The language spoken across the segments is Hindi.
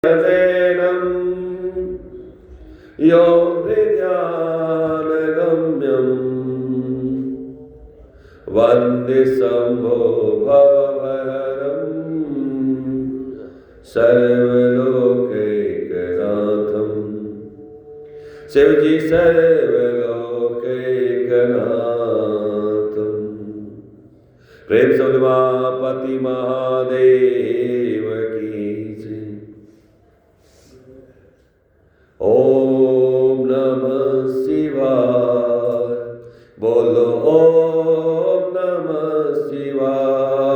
नैनं यो हृद्यानगम्यं वन्दे शम्भो भवभयहरं सर्वलोकैकनाथं। शिव जी सर्वलोकैकनाथं। प्रेम से उमापति महादेव की जय। ओम नमः शिवाय। बोलो ओम नमः शिवाय।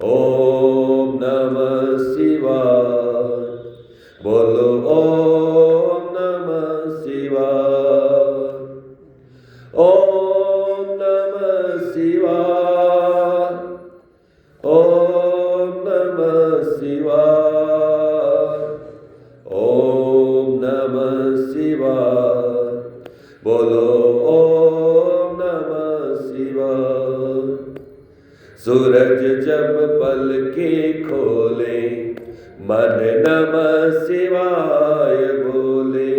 ओम नमः शिवाय। बोलो ओम नमः शिवाय। ओम नमः शिवाय। ओम नमः शिवाय। ओम नमः शिवाय। बोलो ओम नमः शिवाय। सूरज जब पलके खोले मन नमः शिवाय बोले।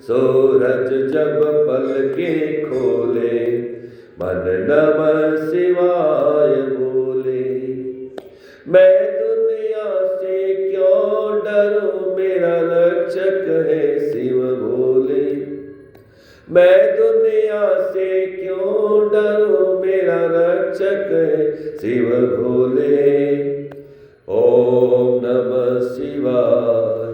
सूरज जब पलके खोले मन नमः शिवाय बोले। मैं दुनिया से क्यों डरूं, मेरा रक्षक है शिव बोले। मैं दुनिया से क्यों डरूं, मेरा रक्षक है शिव भोले। ओम नमः शिवाय।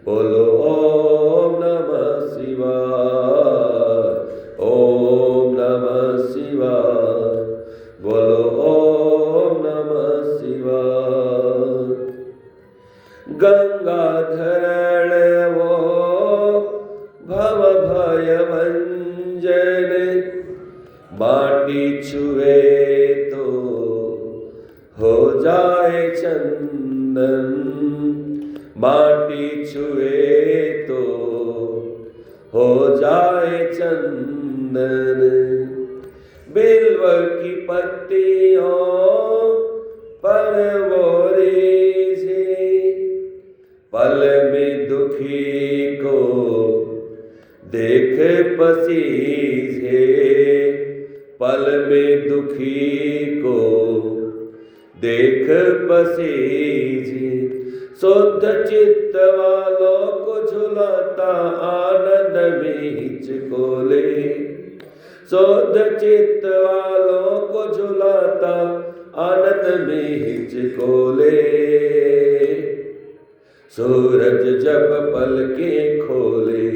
बोलो ओम नमः शिवाय। ओम नमः शिवाय। बोलो ओम नमः शिवाय। गंगाधरण वो भव भय भंजन, माटी छुए तो हो जाए चंदन। माटी छुए तो हो जाए चंदन। बिल्व की पत्तियों पर वो रेजे, पल में दुखी को देख पसीजे। पल में दुखी को देख पसीजे। शुद्ध चित्त वालों को झुलाता आनंद में हिचकोले। शुद्ध चित्त वालों को झुलाता आनंद में हिचकोले। सूरज जब पलके खोले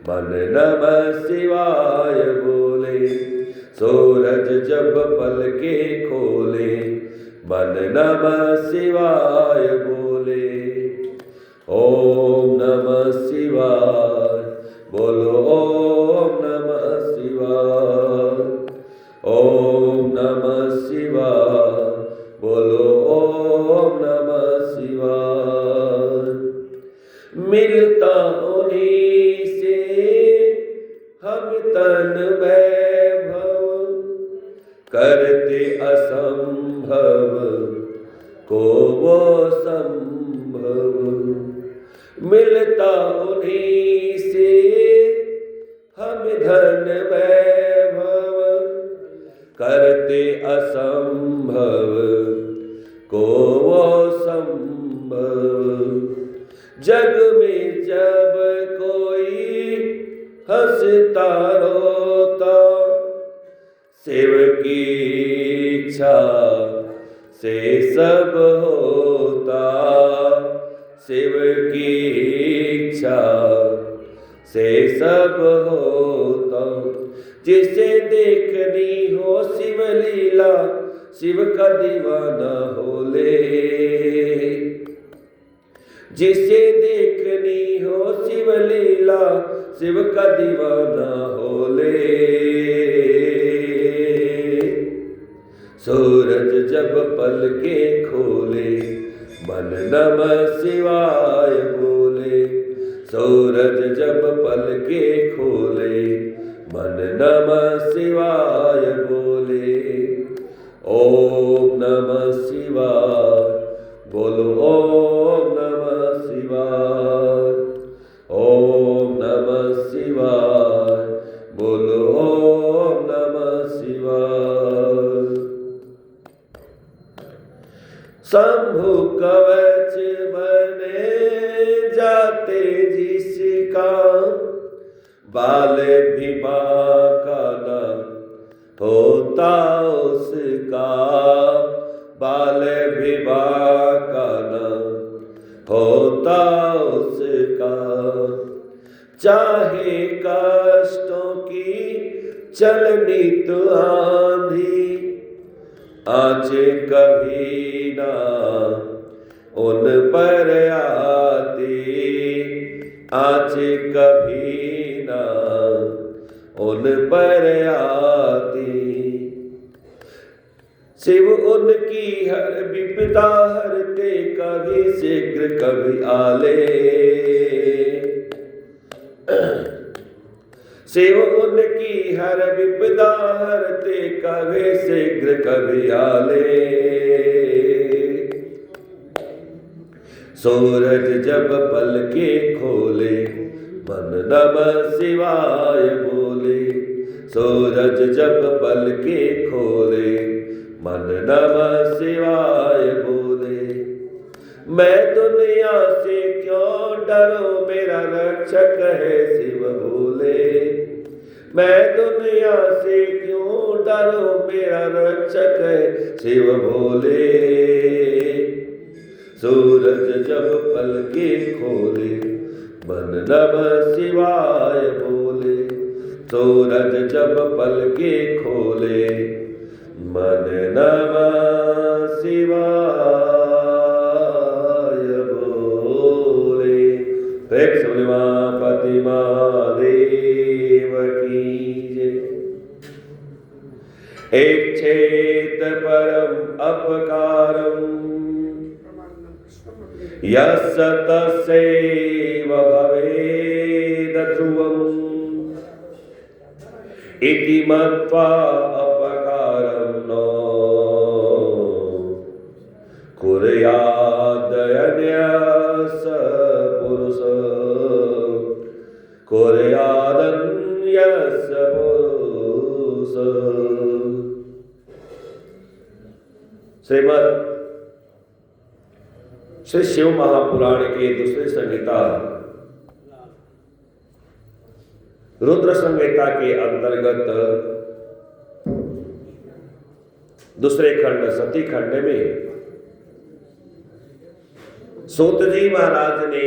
मन नमः शिवाय बोले। सूरज जब पलके खोले मन नमः शिवाय बोले। ओम नमः शिवाय। बोलो ओम नमः शिवाय। ओम नमः शिवाय। बोलो ओम नमः शिवाय। मिलता उन्हीं से हम तन वैभव, करते असंभव को वो संभव। मिलता उन्हीं से हम धन वैभव, करते असंभव को वो संभव। जग में जब कोई हंसता रोता, शिव की इच्छा से सब होता। शिव की इच्छा से सब होता। जिसे देखनी हो शिव लीला, शिव का दीवाना होले। जिसे देखनी हो शिव लीला, शिव का दीवाना होले। सूरज जब पलके खोले मन नमः शिवाय बोले। सूरज जब पलके खोले मन नमः शिवाय बोले। ओम नमः शिवाय। बोलो ओम नमः होता उसका। चाहे कष्टों की चलनी तो आंधी, आँचे कभी ना उन पर आती, आँचे कभी ना उन पर आती। शिव उनकी हर विपदा हरते, कभी शीघ्र कभी आले। शिव उनकी हर विपदा हरते, कभी शीघ्र कभी आले। सूरज जब पलके खोले, मन नमः शिवाय बोले। सूरज जब पलके खोले, मन नमः शिवाय बोले। मैं दुनिया से क्यों डरूं, मेरा रक्षक है शिव बोले। मैं दुनिया से क्यों डरूं, मेरा रक्षक है शिव बोले। सूरज जब पलके खोले, मन नमः शिवाय बोले। सूरज जब पलके खोले, मन नमः शिवाय बोले। प्रेम से बोले मां पति महादेव की जय। एक चेत परम अपकारम, यस्य तस्यैव भवेद ध्रुवम्। इति मत्वा अपकारं नो कुर्यादन्यः पुरुष, कुर्यादन्यः पुरुष। श्रीमद् श्री शिव महापुराण के दूसरे संहिता रुद्र संहिता के अंतर्गत दूसरे खंड सती खंड में सूत जी महाराज ने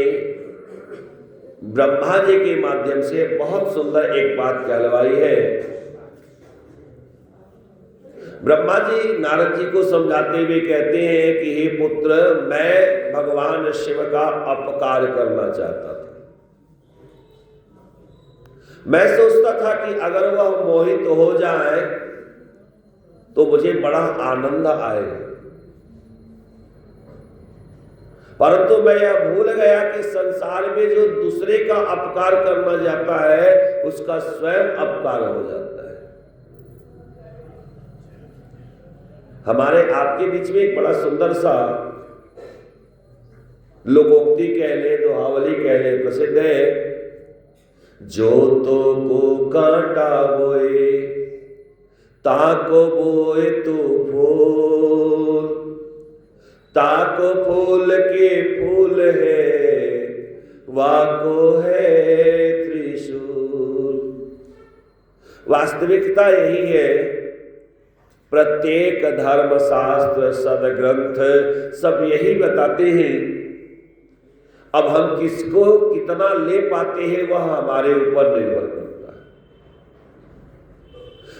ब्रह्मा जी के माध्यम से बहुत सुंदर एक बात कहलवाई है। ब्रह्मा जी नारद जी को समझाते हुए कहते हैं कि हे पुत्र, मैं भगवान शिव का अपकार करना चाहता था। मैं सोचता था कि अगर वह मोहित हो जाए तो मुझे बड़ा आनंद आएगा, परंतु मैं यह भूल गया कि संसार में जो दूसरे का अपकार करना चाहता है उसका स्वयं अपकार हो जाता है। हमारे आपके बीच में एक बड़ा सुंदर सा लोकोक्ति कह ले, दोहावली कह ले, प्रसिद्ध है। जो तो को कांटा बोए, ताको बोए तो फूल, ताको फूल के फूल है, वाको है त्रिशूल। वास्तविकता यही है। प्रत्येक धर्म शास्त्र सदग्रंथ सब यही बताते हैं। अब हम किसको कितना ले पाते हैं वह हमारे ऊपर निर्भर करता है।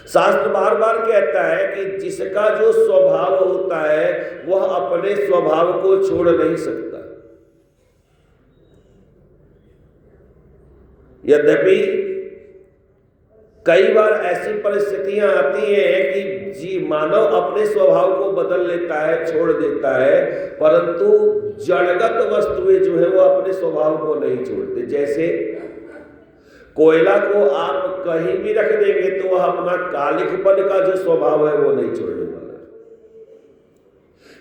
शास्त्र बार बार कहता है कि जिसका जो स्वभाव होता है वह अपने स्वभाव को छोड़ नहीं सकता। यद्यपि कई बार ऐसी परिस्थितियां आती हैं कि मानव अपने स्वभाव को बदल लेता है, छोड़ देता है, परंतु जड़गत वस्तुएं जो है वो अपने स्वभाव को नहीं छोड़ते। जैसे कोयला को आप कहीं भी रख देंगे तो वह अपना कालिखपन का जो स्वभाव है वो नहीं छोड़ने वाला।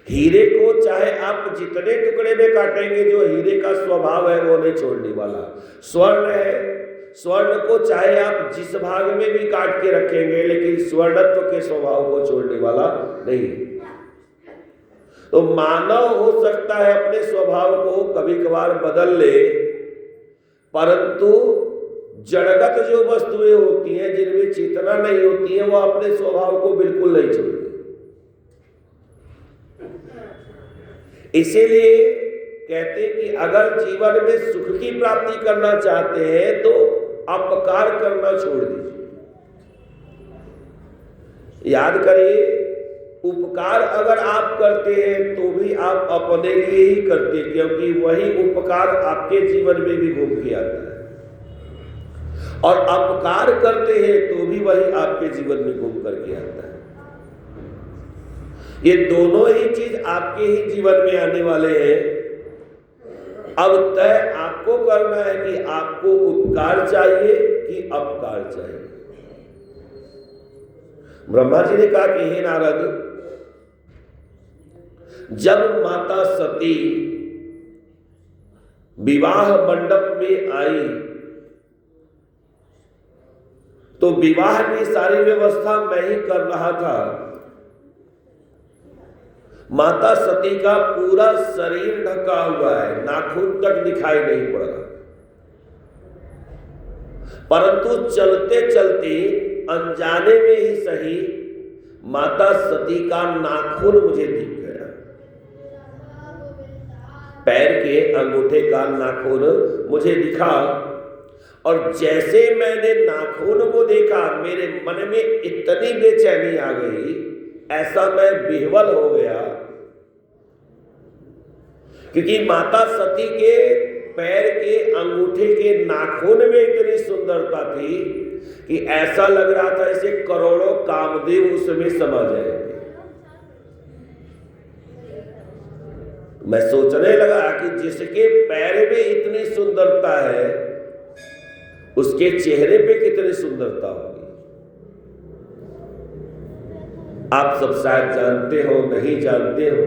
हीरे को चाहे आप जितने टुकड़े में काटेंगे, जो हीरे का स्वभाव है वो नहीं छोड़ने वाला। स्वर्ण है, स्वर्ण को चाहे आप जिस भाग में भी काट के रखेंगे, लेकिन स्वर्णत्व के स्वभाव को छोड़ने वाला नहीं। तो मानव हो सकता है अपने स्वभाव को कभी कभार बदल ले, परंतु जड़गत जो वस्तुएं होती हैं जिनमें चेतना नहीं होती है वो अपने स्वभाव को बिल्कुल नहीं छोड़ती। इसीलिए कहते हैं कि अगर जीवन में सुख की प्राप्ति करना चाहते हैं तो अपकार करना छोड़ दीजिए। याद करिए, उपकार अगर आप करते हैं तो भी आप अपने लिए ही करते, क्योंकि वही उपकार आपके जीवन में भी घूम के आता है, और अपकार करते हैं तो भी वही आपके जीवन में घूम करके आता है। ये दोनों ही चीज आपके ही जीवन में आने वाले हैं। अब तय आपको करना है कि आपको उपकार चाहिए कि अपकार चाहिए। ब्रह्मा जी ने कहा कि हे नारद, जब माता सती विवाह मंडप में आई तो विवाह की सारी व्यवस्था मैं ही कर रहा था। माता सती का पूरा शरीर ढका हुआ है, नाखून तक दिखाई नहीं पड़ रहा, परंतु चलते चलते अनजाने में ही सही माता सती का नाखून मुझे दिख गया। पैर के अंगूठे का नाखून मुझे दिखा, और जैसे मैंने नाखून को देखा मेरे मन में इतनी बेचैनी आ गई, ऐसा मैं विह्वल हो गया, क्योंकि माता सती के पैर के अंगूठे के नाखून में इतनी सुंदरता थी कि ऐसा लग रहा था जैसे करोड़ों कामदेव उसमें समा जाएंगे। मैं सोचने लगा कि जिसके पैर में इतनी सुंदरता है उसके चेहरे पे कितनी सुंदरता होगी। आप सब शायद जानते हो, नहीं जानते हो,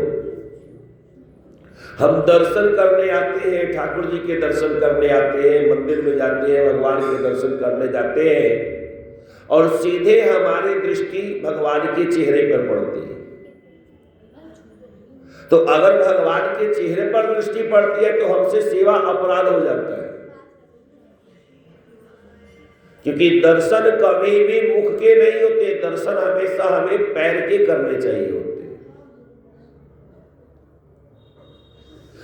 हम दर्शन करने आते हैं, ठाकुर जी के दर्शन करने आते हैं, मंदिर में जाते हैं, भगवान के दर्शन करने जाते हैं, और सीधे हमारी दृष्टि भगवान के चेहरे पर पड़ती है। तो अगर भगवान के चेहरे पर दृष्टि पड़ती है तो हमसे सेवा अपराध हो जाता है, क्योंकि दर्शन कभी भी मुख के नहीं होते, दर्शन हमेशा हमें पैर के करने चाहिए होते।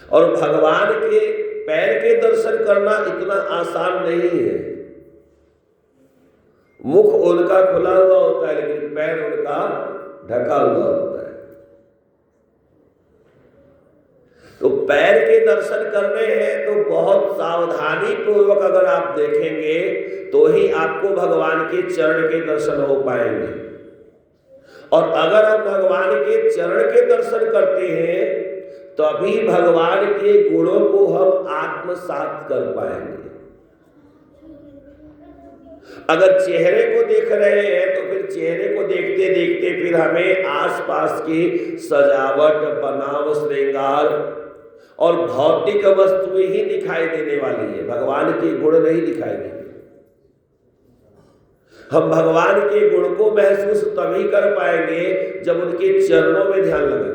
और भगवान के पैर के दर्शन करना इतना आसान नहीं है। मुख उनका खुला हुआ होता है लेकिन पैर उनका ढका हुआ होता है। तो पैर के दर्शन करने हैं तो बहुत सावधानी पूर्वक अगर आप देखेंगे तो ही आपको भगवान के चरण के दर्शन हो पाएंगे। और अगर हम भगवान के चरण के दर्शन करते हैं तभी भगवान के गुणों को हम आत्मसात कर पाएंगे। अगर चेहरे को देख रहे हैं तो फिर चेहरे को देखते देखते फिर हमें आसपास की सजावट, बनाव, श्रृंगार और भौतिक वस्तुएं ही दिखाई देने वाली है, भगवान के गुण नहीं दिखाई देंगे। हम भगवान के गुण को महसूस तभी कर पाएंगे जब उनके चरणों में ध्यान लगाएंगे।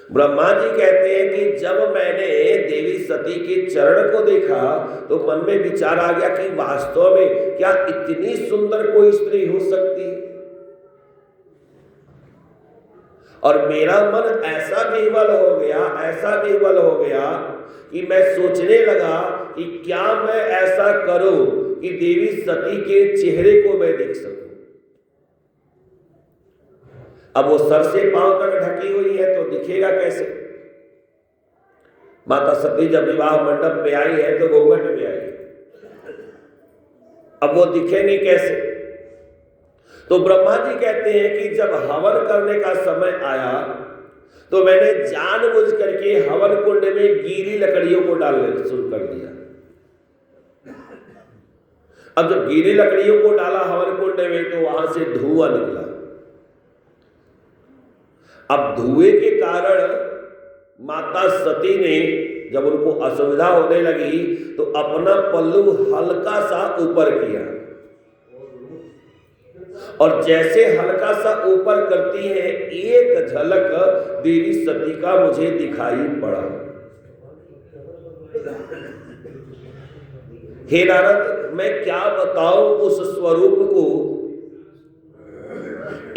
ब्रह्मा जी कहते हैं कि जब मैंने देवी सती के चरण को देखा तो मन में विचार आ गया कि वास्तव में क्या इतनी सुंदर कोई स्त्री हो सकती है। और मेरा मन ऐसा विह्वल हो गया, ऐसा विह्वल हो गया कि मैं सोचने लगा कि क्या मैं ऐसा करूं कि देवी सती के चेहरे को मैं देख सकूं। अब वो सर से पांव तक ढकी हुई है तो दिखेगा कैसे। माता सती जब विवाह मंडप में आई है तो घूंघट में आई, अब वो दिखेंगी कैसे। तो ब्रह्मा जी कहते हैं कि जब हवन करने का समय आया तो मैंने जानबूझ करके हवन कुंड में गीली लकड़ियों को डालने शुरू कर दिया। अब जब गीली लकड़ियों को डाला हवन कुंड में तो वहां से धुआं निकला। अब धुएं के कारण माता सती ने जब उनको असुविधा होने लगी तो अपना पल्लू हल्का सा ऊपर किया, और जैसे हल्का सा ऊपर करती है एक झलक देवी सती का मुझे दिखाई पड़ा। हे नारद, मैं क्या बताऊं उस स्वरूप को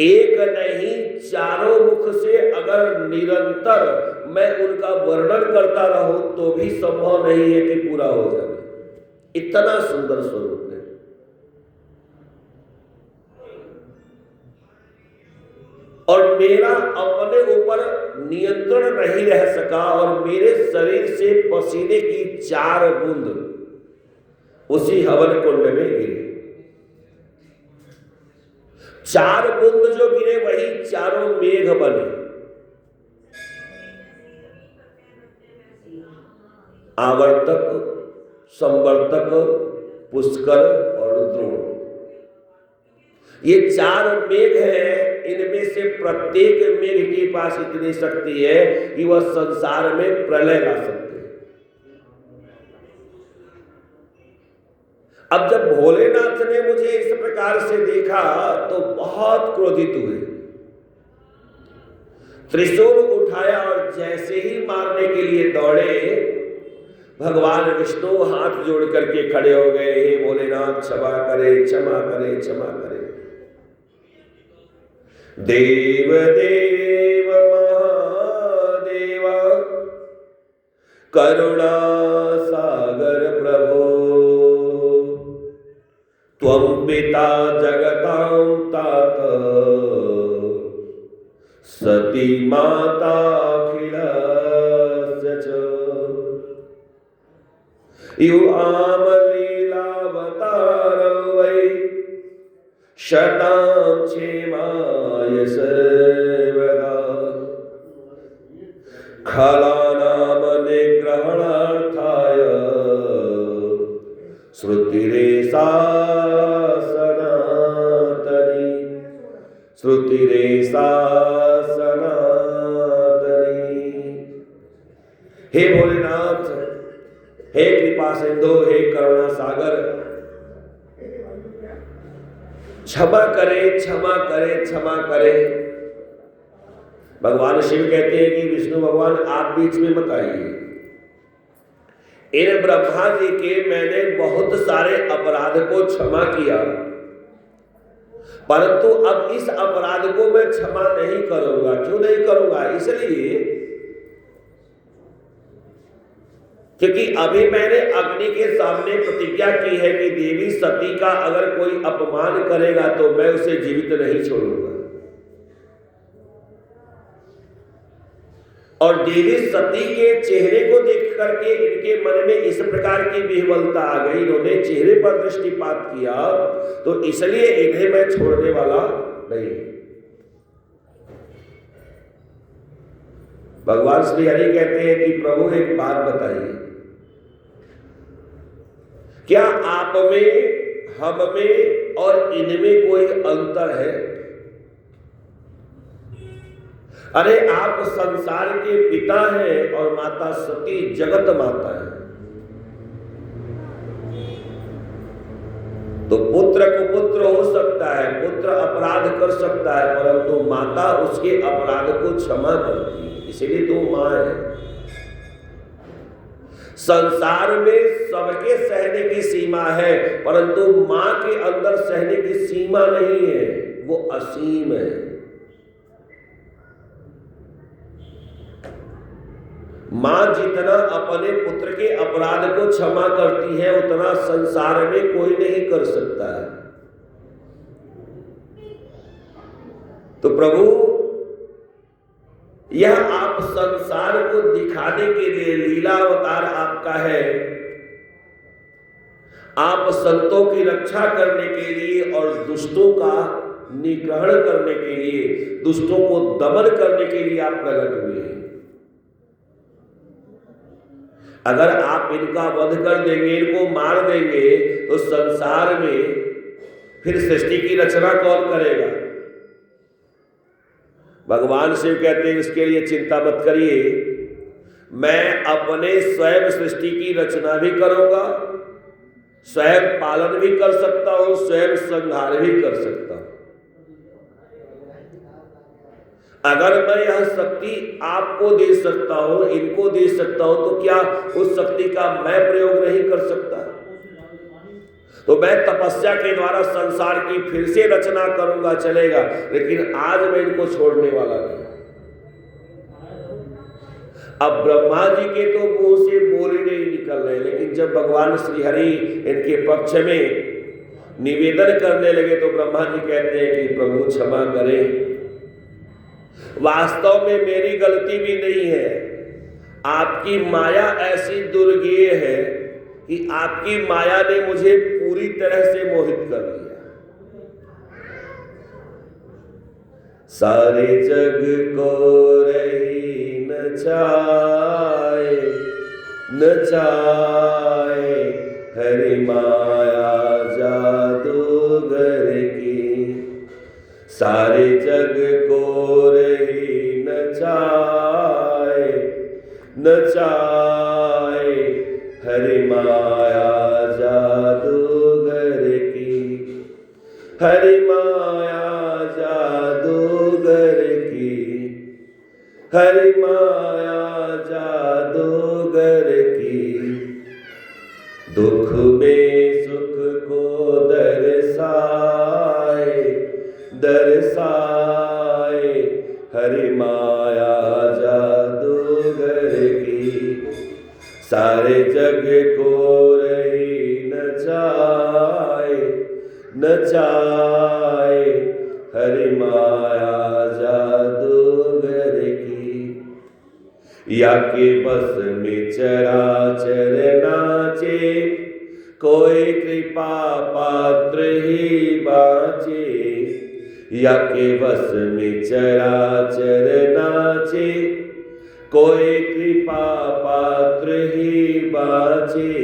एक नहीं चारों मुख से अगर निरंतर मैं उनका वर्णन करता रहूं तो भी संभव नहीं है कि पूरा हो जाए। इतना सुंदर स्वरूप है। और मेरा अपने ऊपर नियंत्रण नहीं रह सका और मेरे शरीर से पसीने की 4 बूंद उसी हवन कुंड में गिरे। 4 बूंद जो गिरे वही चारों मेघ बने। आवर्तक, संवर्तक, पुष्कर और द्रोण, ये 4 मेघ हैं। इनमें से प्रत्येक मेघ के पास इतनी शक्ति है कि वह संसार में प्रलय ला सकते हैं। अब जब भोलेनाथ ने मुझे इस प्रकार से देखा तो बहुत क्रोधित हुए। त्रिशूल उठाया और जैसे ही मारने के लिए दौड़े, भगवान विष्णु हाथ जोड़ करके खड़े हो गए। हे भोलेनाथ, क्षमा करे, क्षमा करे, क्षमा करे। देव देव महादेव, करुणा सागर प्रभो, त्वं पिता जगतां तात, सती माता अखिलस्य च, युआम लीलावतारं वै, शतां क्षेमाय सर्वदा, खलानां निग्रहणार्थाय, श्रुतिरेषा सनातनी, श्रुतिरेषा सनातनी। हे भोलेनाथ, हे कृपा सिंधु, हे करुणा सागर, क्षमा करे, क्षमा करे, क्षमा करे। भगवान शिव कहते हैं कि विष्णु भगवान आप बीच में मत आइए। इन ब्रह्मा जी के मैंने बहुत सारे अपराध को क्षमा किया, परंतु अब इस अपराध को मैं क्षमा नहीं करूंगा। क्यों नहीं करूंगा? इसलिए क्योंकि अभी मैंने अग्नि के सामने प्रतिज्ञा की है कि देवी सती का अगर कोई अपमान करेगा तो मैं उसे जीवित नहीं छोड़ूंगा। और देवी सती के चेहरे को देख करके इनके मन में इस प्रकार की विह्वलता आ गई, इन्होंने चेहरे पर दृष्टिपात किया, तो इसलिए इन्हें मैं छोड़ने वाला नहीं। भगवान श्री हरि कहते हैं कि प्रभु एक बात बताइए, क्या आप में, हम में और इनमें कोई अंतर है? अरे आप संसार के पिता हैं और माता सती जगत माता है। तो पुत्र कुपुत्र हो सकता है, पुत्र अपराध कर सकता है, परंतु माता उसके अपराध को क्षमा करती है, इसीलिए तो मां है। संसार में सबके सहने की सीमा है, परंतु मां के अंदर सहने की सीमा नहीं है, वो असीम है। मां जितना अपने पुत्र के अपराध को क्षमा करती है उतना संसार में कोई नहीं कर सकता है। तो प्रभु, यह आप संसार को दिखाने के लिए लीला अवतार आपका है। आप संतों की रक्षा करने के लिए और दुष्टों का निग्रहण करने के लिए, दुष्टों को दमन करने के लिए आप प्रकट हुए हैं। अगर आप इनका वध कर देंगे, इनको मार देंगे, तो संसार में फिर सृष्टि की रचना कौन करेगा? भगवान शिव कहते हैं इसके लिए चिंता मत करिए, मैं अपने स्वयं सृष्टि की रचना भी करूंगा, स्वयं पालन भी कर सकता हूं, स्वयं संहार भी कर सकता हूं। अगर मैं यह शक्ति आपको दे सकता हूं, इनको दे सकता हूं, तो क्या उस शक्ति का मैं प्रयोग नहीं कर सकता? तो मैं तपस्या के द्वारा संसार की फिर से रचना करूंगा, चलेगा, लेकिन आज मैं इनको छोड़ने वाला नहीं। अब ब्रह्मा जी के तो मुंह से बोल ही नहीं निकल रहे, लेकिन जब भगवान श्री हरि इनके पक्ष में निवेदन करने लगे तो ब्रह्मा जी कहते हैं कि प्रभु क्षमा करें, वास्तव में मेरी गलती भी नहीं है, आपकी माया ऐसी दुर्गेय है कि आपकी माया ने मुझे पूरी तरह से मोहित कर लिया। सारे जग को रही नचाए नचाए हरि माया जादूगर की, सारे जग को रही नचाए नचाए हरि माया जादूगर की, हरि माया जादूगर की, हरि माया जादूगर की, दुख में सुख को दर्शाए दर्शाए हरि माया जादूगर की, सारे जग को रही नचाए नचाए हरि माया जादूगर की, या के बस में चराचर नाचे, कोई कृपा पात्र ही बाँचे, या के बस में चराचर नाचे, कोई कृपा पात्र ही बाँचे,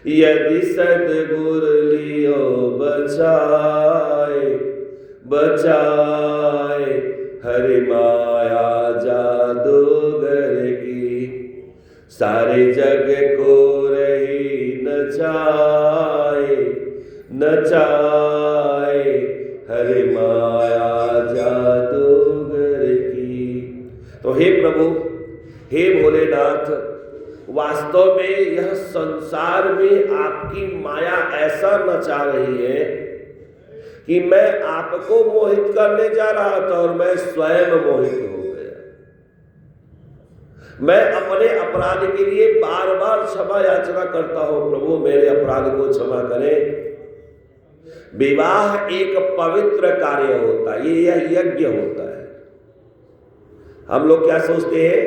यदि सद्गुरु लियो बचाए बचाए हरि माया जादूगर की, सारे जग को रही नचाए नचाए हरि माया जादूगर की। तो हे प्रभु, हे भोलेनाथ, वास्तव में यह संसार में आपकी माया ऐसा नचा रही है कि मैं आपको मोहित करने जा रहा था और मैं स्वयं मोहित हो गया। मैं अपने अपराध के लिए बार बार क्षमा याचना करता हूं, प्रभु मेरे अपराध को क्षमा करें। विवाह एक पवित्र कार्य होता है, यह यज्ञ होता है। हम लोग क्या सोचते हैं,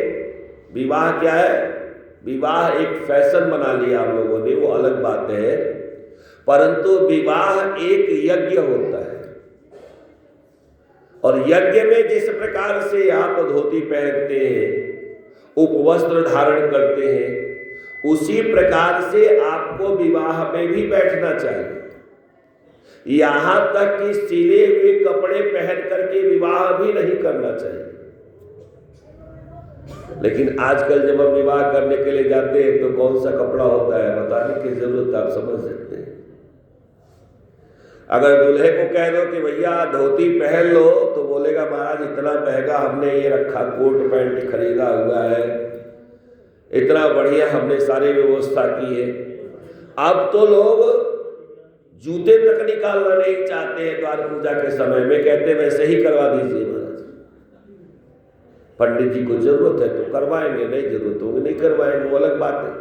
विवाह क्या है? विवाह एक फैशन बना लिया हम लोगों ने, वो अलग बात है, परंतु विवाह एक यज्ञ होता है। और यज्ञ में जिस प्रकार से आप धोती पहनते हैं, उपवस्त्र धारण करते हैं, उसी प्रकार से आपको विवाह में भी बैठना चाहिए। यहां तक कि सिले हुए कपड़े पहन करके विवाह भी नहीं करना चाहिए। लेकिन आजकल जब हम विवाह करने के लिए जाते हैं तो कौन सा कपड़ा होता है बताने की जरूरत आप समझ सकते हैं। अगर दूल्हे को कह दो कि भैया धोती पहन लो तो बोलेगा महाराज इतना महंगा हमने ये रखा, कोट पैंट खरीदा हुआ है, इतना बढ़िया हमने सारी व्यवस्था की है। अब तो लोग जूते तक निकालना नहीं चाहते हैं द्वार पूजा के समय में, कहते वैसे ही करवा दीजिए महाराज, पंडित जी को जरूरत है तो करवाएंगे, नहीं जरूरत होगी नहीं करवाएंगे, वो अलग बात है।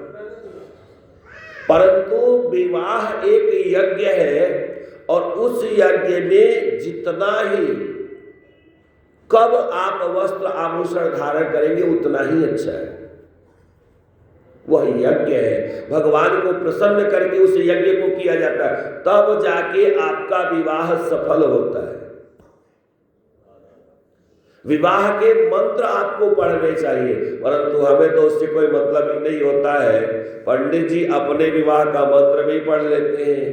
परंतु विवाह एक यज्ञ है और उस यज्ञ में जितना ही कब आप वस्त्र आभूषण धारण करेंगे उतना ही अच्छा है। वह यज्ञ है, भगवान को प्रसन्न करके उस यज्ञ को किया जाता है, तब जाके आपका विवाह सफल होता है। विवाह के मंत्र आपको पढ़ने चाहिए, परंतु हमें तो उससे कोई मतलब ही नहीं होता है। पंडित जी अपने विवाह का मंत्र भी पढ़ लेते हैं,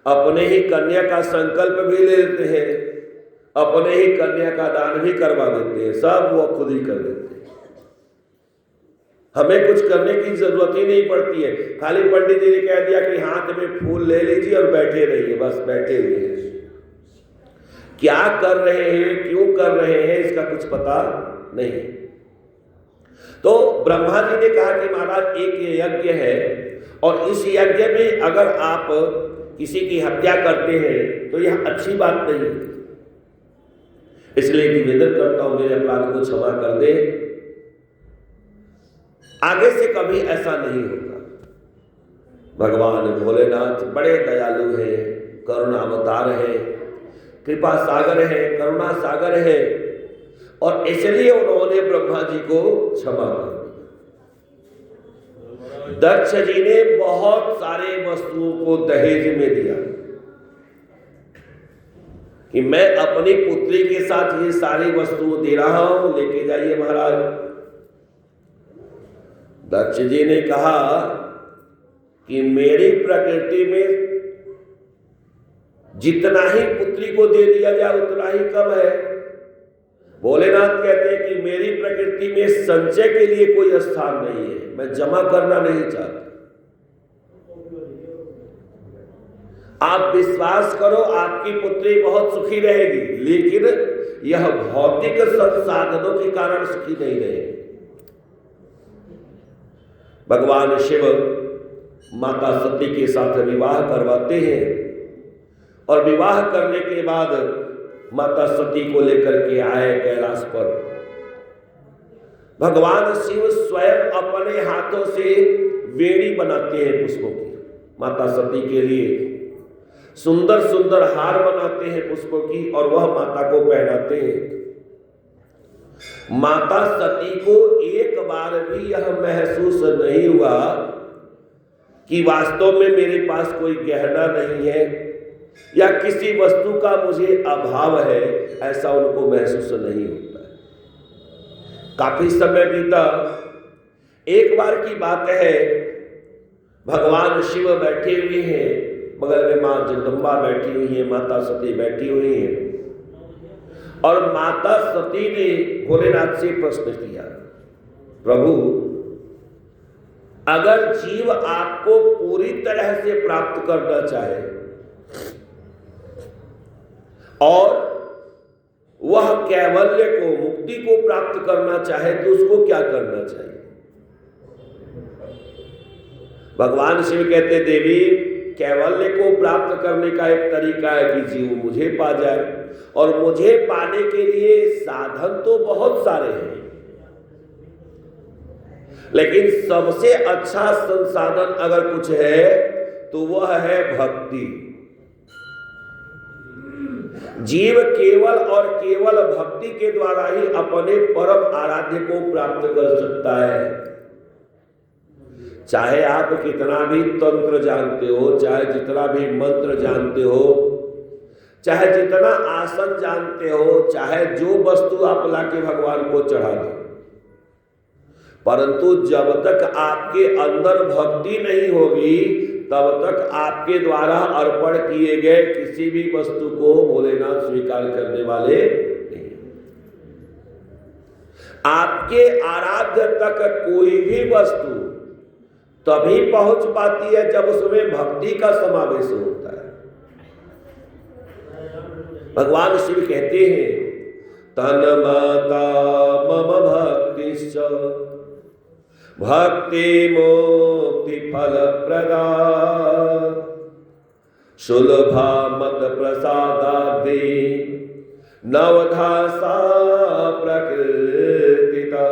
अपने ही कन्या का संकल्प भी ले लेते हैं, अपने ही कन्या का दान भी करवा देते हैं, सब वो खुद ही कर देते हैं। हमें कुछ करने की जरूरत ही नहीं पड़ती है। खाली पंडित जी ने कह दिया कि हाथ में फूल ले लीजिए और बैठे रहिए, बस बैठे हुए हैं। क्या कर रहे हैं, क्यों कर रहे हैं, इसका कुछ पता नहीं। तो ब्रह्मा जी ने कहा कि महाराज एक यज्ञ है और इस यज्ञ में अगर आप किसी की हत्या करते हैं तो यह अच्छी बात नहीं है। इसलिए निवेदन करता हूं मेरे अपराध को क्षमा कर दे, आगे से कभी ऐसा नहीं होगा। भगवान भोलेनाथ बड़े दयालु हैं, करुणावतार है, कृपा सागर है, करुणा सागर है, और इसलिए उन्होंने ब्रह्मा जी को क्षमा कर दिया। दक्ष जी ने बहुत सारे वस्तुओं को दहेज में दिया कि मैं अपनी पुत्री के साथ ये सारी वस्तुएं दे रहा हूं, लेके जाइए महाराज। दक्ष जी ने कहा कि मेरी प्रकृति में जितना ही पुत्री को दे दिया जाए उतना ही कम है। भोलेनाथ कहते हैं कि मेरी प्रकृति में संचय के लिए कोई स्थान नहीं है, मैं जमा करना नहीं चाहता। आप विश्वास करो आपकी पुत्री बहुत सुखी रहेगी, लेकिन यह भौतिक संसाधनों के कारण सुखी नहीं रहेगी। भगवान शिव माता सती के साथ विवाह करवाते हैं, और विवाह करने के बाद माता सती को लेकर के आए कैलाश पर। भगवान शिव स्वयं अपने हाथों से वेणी बनाते हैं पुष्पों की, माता सती के लिए सुंदर सुंदर हार बनाते हैं पुष्पों की, और वह माता को पहनाते हैं। माता सती को एक बार भी यह महसूस नहीं हुआ कि वास्तव में मेरे पास कोई गहना नहीं है या किसी वस्तु का मुझे अभाव है, ऐसा उनको महसूस नहीं होता है। काफी समय बीता। एक बार की बात है, भगवान शिव बैठे हुए हैं, बगल में मां जगदम्बा बैठी हुई है, माता सती बैठी हुई है, और माता सती ने भोलेनाथ से प्रश्न किया, प्रभु अगर जीव आपको पूरी तरह से प्राप्त करना चाहे और वह कैवल्य को, मुक्ति को प्राप्त करना चाहे, तो उसको क्या करना चाहिए? भगवान शिव कहते, देवी कैवल्य को प्राप्त करने का एक तरीका है कि जीव मुझे पा जाए, और मुझे पाने के लिए साधन तो बहुत सारे हैं, लेकिन सबसे अच्छा संसाधन अगर कुछ है तो वह है भक्ति। जीव केवल और केवल भक्ति के द्वारा ही अपने परम आराध्य को प्राप्त कर सकता है। चाहे आप कितना भी तंत्र जानते हो, चाहे जितना भी मंत्र जानते हो, चाहे जितना आसन जानते हो, चाहे जो वस्तु आप लाके भगवान को चढ़ा दो, परंतु जब तक आपके अंदर भक्ति नहीं होगी तब तक आपके द्वारा अर्पण किए गए किसी भी वस्तु को भोलेनाथ स्वीकार करने वाले नहीं। आपके आराध्य तक कोई भी वस्तु तभी पहुंच पाती है जब उसमें भक्ति का समावेश होता है। भगवान शिव कहते हैं, तन माता मम भक्तिश्च भक्ति मुक्ति फल प्रदा सुलभा मत प्रसादादि नवधा सा प्रकृतिता।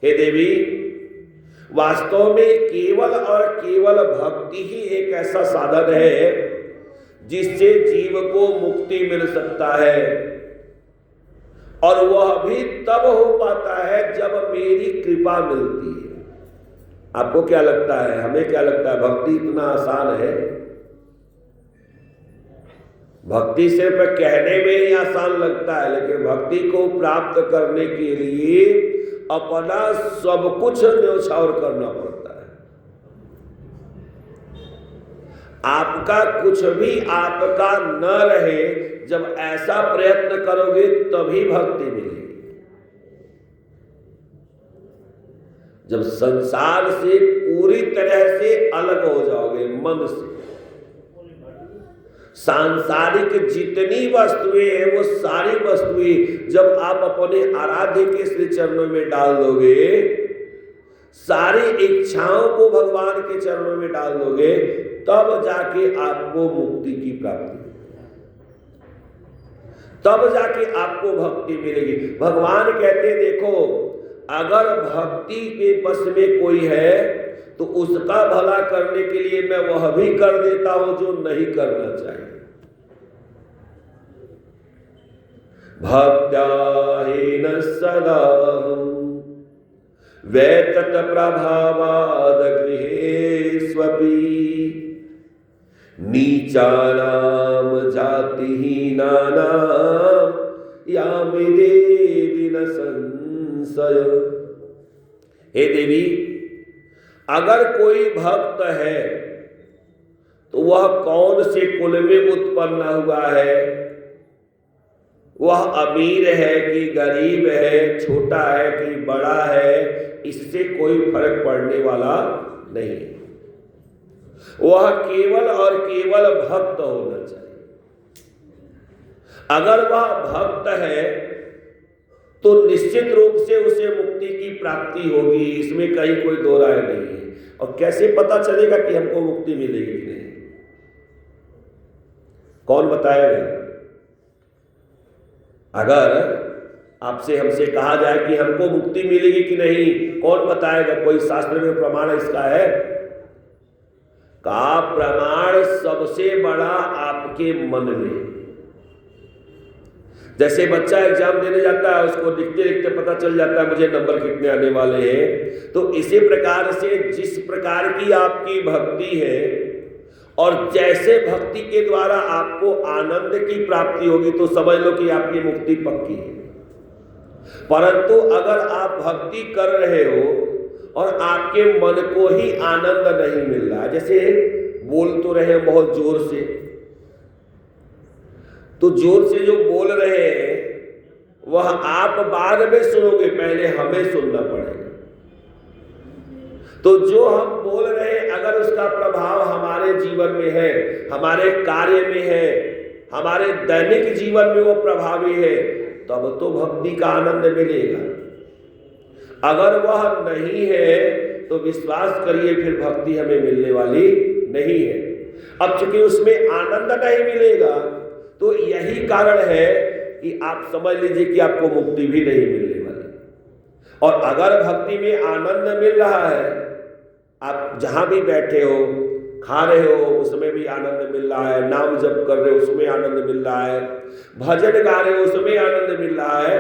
हे देवी, वास्तव में केवल और केवल भक्ति ही एक ऐसा साधन है जिससे जीव को मुक्ति मिल सकता है, और वह भी तब हो पाता है जब मेरी कृपा मिलती है। आपको क्या लगता है, हमें क्या लगता है, भक्ति इतना आसान है? भक्ति सिर्फ कहने में ही आसान लगता है, लेकिन भक्ति को प्राप्त करने के लिए अपना सब कुछ न्योछावर करना पड़ता है। आपका कुछ भी आपका न रहे, जब ऐसा प्रयत्न करोगे तभी भक्ति मिलेगी। जब संसार से पूरी तरह से अलग हो जाओगे, मन से, सांसारिक जितनी वस्तुएं हैं वो सारी वस्तुएं जब आप अपने आराध्य के श्री चरणों में डाल दोगे, सारी इच्छाओं को भगवान के चरणों में डाल दोगे, तब जाके आपको मुक्ति की प्राप्ति, तब जाके आपको भक्ति मिलेगी। भगवान कहते देखो, अगर भक्ति के बस में कोई है तो उसका भला करने के लिए मैं वह भी कर देता हूं जो नहीं करना चाहिए। भक्त्याहीन सदा वैतत प्रभावाद गृहेष्वपि नीचानाम जातिहीनानाम यामि देवी न संशय। हे देवी, अगर कोई भक्त है तो वह कौन से कुल में उत्पन्न हुआ है, वह अमीर है कि गरीब है, छोटा है कि बड़ा है, इससे कोई फर्क पड़ने वाला नहीं है। वह केवल और केवल भक्त होना चाहिए। अगर वह भक्त है तो निश्चित रूप से उसे मुक्ति की प्राप्ति होगी, इसमें कहीं कोई दो राय नहीं है। और कैसे पता चलेगा कि हमको मुक्ति मिलेगी कि नहीं? कौन बताएगा? अगर आपसे हमसे कहा जाए कि हमको मुक्ति मिलेगी कि नहीं, कौन बताएगा? कोई शास्त्र में प्रमाण इसका है? का प्रमाण सबसे बड़ा आपके मन में। जैसे बच्चा एग्जाम देने जाता है, उसको लिखते लिखते पता चल जाता है मुझे नंबर कितने आने वाले हैं। तो इसी प्रकार से जिस प्रकार की आपकी भक्ति है और जैसे भक्ति के द्वारा आपको आनंद की प्राप्ति होगी तो समझ लो कि आपकी मुक्ति पक्की है। परंतु अगर आप भक्ति कर रहे हो और आपके मन को ही आनंद नहीं मिल रहा, जैसे बोल तो रहे बहुत जोर से, तो जोर से जो बोल रहे हैं वह आप बाद में सुनोगे, पहले हमें सुनना पड़ेगा। तो जो हम बोल रहे हैं अगर उसका प्रभाव हमारे जीवन में है, हमारे कार्य में है, हमारे दैनिक जीवन में वो प्रभावी है, तब तो भक्ति का आनंद मिलेगा। अगर वह नहीं है तो विश्वास करिए फिर भक्ति हमें मिलने वाली नहीं है। अब चूंकि उसमें आनंद नहीं मिलेगा तो यही कारण है कि आप समझ लीजिए कि आपको मुक्ति भी नहीं मिलने वाली। और अगर भक्ति में आनंद मिल रहा है, आप जहां भी बैठे हो, खा रहे हो उसमें भी आनंद मिल रहा है, नाम जप कर रहे हो उसमें आनंद मिल रहा है, भजन गा रहे हो उसमें आनंद मिल रहा है,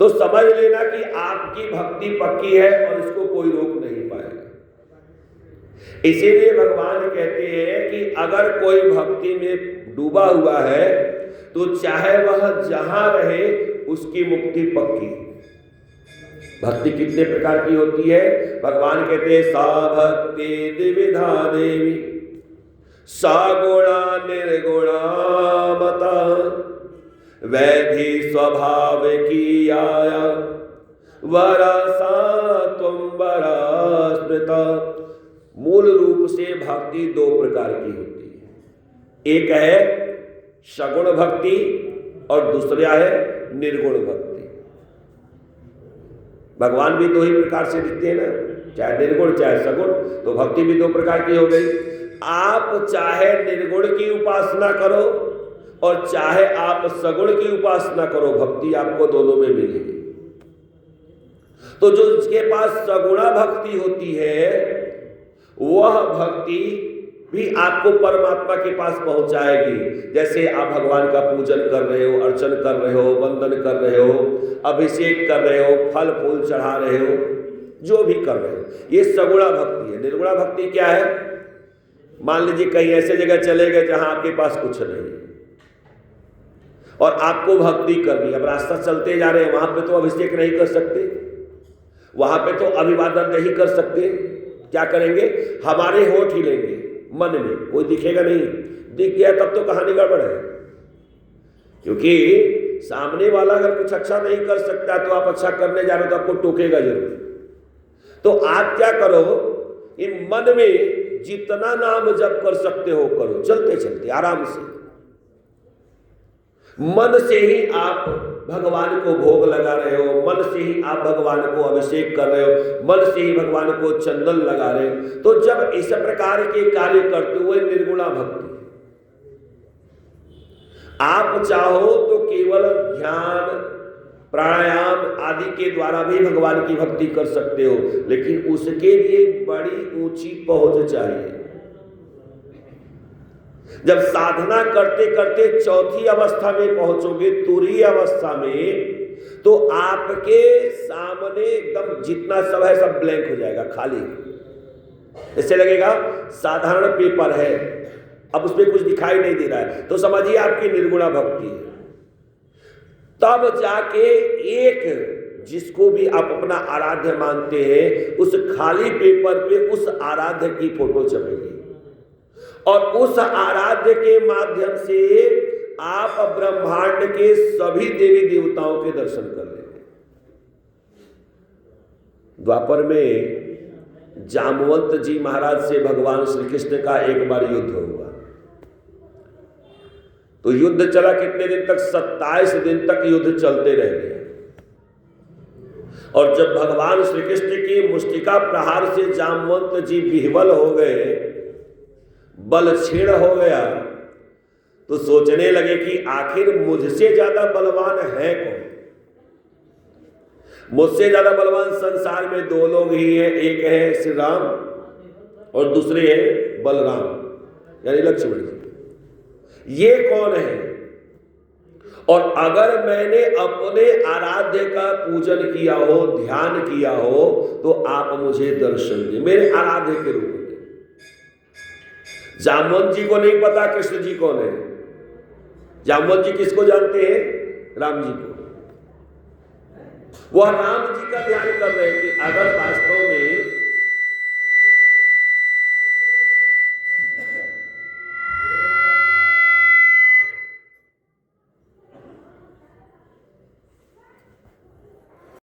तो समझ लेना कि आपकी भक्ति पक्की है और इसको कोई रोक नहीं पाएगा। इसीलिए भगवान कहते हैं कि अगर कोई भक्ति में डूबा हुआ है तो चाहे वह जहां रहे उसकी मुक्ति पक्की। भक्ति कितने प्रकार की होती है? भगवान कहते हैं सा भक्ति द्विविधा देवी सा गुणा निर्गुणा मता वैधि स्वभाव की आया वरा सा तुम वरा स्मृता। मूल रूप से भक्ति दो प्रकार की होती है, एक है सगुण भक्ति और दूसरा है निर्गुण भक्ति। भगवान भी दो ही प्रकार से दिखते हैं ना, चाहे निर्गुण चाहे सगुण, तो भक्ति भी दो प्रकार की हो गई। आप चाहे निर्गुण की उपासना करो और चाहे आप सगुण की उपासना करो, भक्ति आपको दोनों में मिलेगी। तो जो जिसके पास सगुणा भक्ति होती है वह भक्ति भी आपको परमात्मा के पास पहुंचाएगी। जैसे आप भगवान का पूजन कर रहे हो, अर्चन कर रहे हो, वंदन कर रहे हो, अभिषेक कर रहे हो, फल फूल चढ़ा रहे हो, जो भी कर रहे हो, ये सगुणा भक्ति है। निर्गुणा भक्ति क्या है? मान लीजिए कहीं ऐसे जगह चले गए जहां आपके पास कुछ नहीं और आपको भक्ति करनी, अब रास्ता चलते जा रहे हैं, वहां पे तो अभिषेक नहीं कर सकते, वहां पे तो अभिवादन नहीं कर सकते। क्या करेंगे? हमारे होठ हिलेंगे, मन में कोई दिखेगा नहीं, दिख गया तब तो कहानी गड़बड़ है। क्योंकि सामने वाला अगर कुछ अच्छा नहीं कर सकता तो आप अच्छा करने जा रहे हो तो आपको टोकेगा जरूर। तो आप क्या करो, इन मन में जितना नाम जप कर सकते हो करो, चलते चलते आराम से मन से ही आप भगवान को भोग लगा रहे हो, मन से ही आप भगवान को अभिषेक कर रहे हो, मन से ही भगवान को चंदन लगा रहे हो, तो जब इस प्रकार के कार्य करते हुए निर्गुणा भक्ति। आप चाहो तो केवल ध्यान प्राणायाम आदि के द्वारा भी भगवान की भक्ति कर सकते हो, लेकिन उसके लिए बड़ी ऊंची पहुंच चाहिए। जब साधना करते करते चौथी अवस्था में पहुंचोगे, तुरीय अवस्था में, तो आपके सामने एकदम जितना सब है सब ब्लैंक हो जाएगा, खाली। इससे लगेगा साधारण पेपर है, अब उसमें कुछ दिखाई नहीं दे रहा है, तो समझिए आपकी निर्गुणा भक्ति है। तब जाके एक जिसको भी आप अपना आराध्य मानते हैं, उस खाली पेपर पे उस आराध्य की फोटो छपेगी और उस आराध्य के माध्यम से आप ब्रह्मांड के सभी देवी देवताओं के दर्शन कर लेंगे। द्वापर में जामवंत जी महाराज से भगवान श्री कृष्ण का एक बार युद्ध हुआ। तो युद्ध चला कितने दिन तक? 27 दिन तक युद्ध चलते रह गए। और जब भगवान श्री कृष्ण के मुष्टिका प्रहार से जामवंत जी विह्वल हो गए, बल छीण हो गया, तो सोचने लगे कि आखिर मुझसे ज्यादा बलवान है कौन? मुझसे ज्यादा बलवान संसार में दो लोग ही हैं, एक है श्री राम और दूसरे हैं बलराम यानी लक्ष्मण जी। ये कौन है? और अगर मैंने अपने आराध्य का पूजन किया हो, ध्यान किया हो, तो आप मुझे दर्शन दें मेरे आराध्य के रूप में। जामवंत जी को नहीं पता कृष्ण जी कौन है। जामवंत जी किसको जानते हैं? राम जी को। वह राम जी का ध्यान कर रहे हैं कि अगर वास्तव में